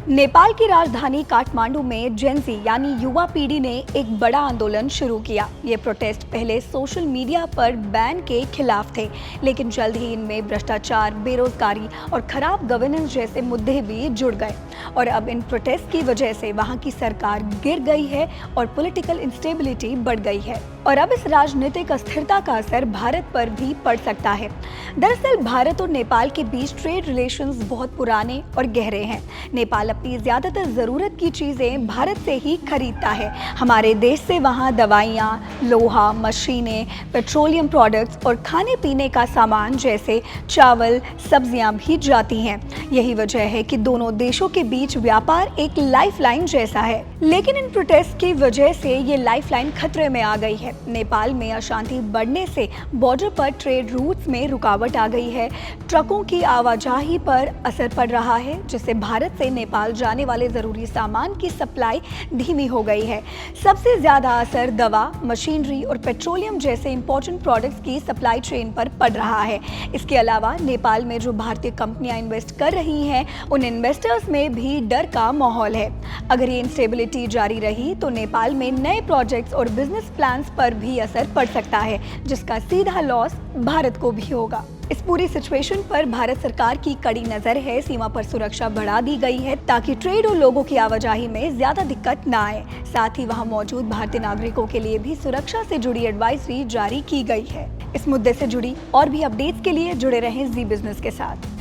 नेपाल की राजधानी काठमांडू में जेनजी यानी युवा पीढ़ी ने एक बड़ा आंदोलन शुरू किया। ये प्रोटेस्ट पहले सोशल मीडिया पर बैन के खिलाफ थे, लेकिन जल्द ही इनमें भ्रष्टाचार, बेरोजगारी और खराब गवर्नेंस जैसे मुद्दे भी जुड़ गए। और अब इन प्रोटेस्ट की वजह से वहां की सरकार गिर गई है और पॉलिटिकल इंस्टेबिलिटी बढ़ गई है। और अब इस राजनीतिक अस्थिरता का असर भारत पर भी पड़ सकता है। दरअसल भारत और नेपाल के बीच ट्रेड रिलेशंस बहुत पुराने और गहरे हैं। नेपाल अपनी ज्यादातर जरूरत की चीजें भारत से ही खरीदता है। हमारे देश से वहां दवाइयाँ, लोहा, मशीनें, पेट्रोलियम प्रोडक्ट्स और खाने पीने का सामान जैसे चावल, सब्जियां भी जाती हैं। यही वजह है कि दोनों देशों के बीच व्यापार एक लाइफलाइन जैसा है। लेकिन इन प्रोटेस्ट की वजह से ये लाइफलाइन खतरे में आ गई है। नेपाल में अशांति बढ़ने से बॉर्डर पर ट्रेड रूट्स में रुकावट आ गई है। ट्रकों की आवाजाही पर असर पड़ रहा है, जिससे भारत से नेपाल जाने वाले जरूरी सामान की सप्लाई धीमी हो गई है। सबसे ज्यादा असर दवा, मशीनरी और पेट्रोलियम जैसे इंपॉर्टेंट प्रोडक्ट्स की सप्लाई चेन पर पड़ रहा है। इसके अलावा नेपाल में जो भारतीय कंपनियां इन्वेस्ट कर रही हैं, उन इन्वेस्टर्स में भी डर का माहौल है। अगर ये इंस्टेबिलिटी जारी रही तो नेपाल में नए प्रोजेक्ट्स और बिजनेस प्लान्स पर भी असर पड़ सकता है, जिसका सीधा लॉस भारत को भी होगा। इस पूरी सिचुएशन पर भारत सरकार की कड़ी नजर है। सीमा पर सुरक्षा बढ़ा दी गई है ताकि ट्रेड और लोगों की आवाजाही में ज्यादा दिक्कत ना आए। साथ ही वहां मौजूद भारतीय नागरिकों के लिए भी सुरक्षा से जुड़ी एडवाइजरी जारी की गई है। इस मुद्दे से जुड़ी और भी अपडेट्स के लिए जुड़े रहें जी बिजनेस के साथ।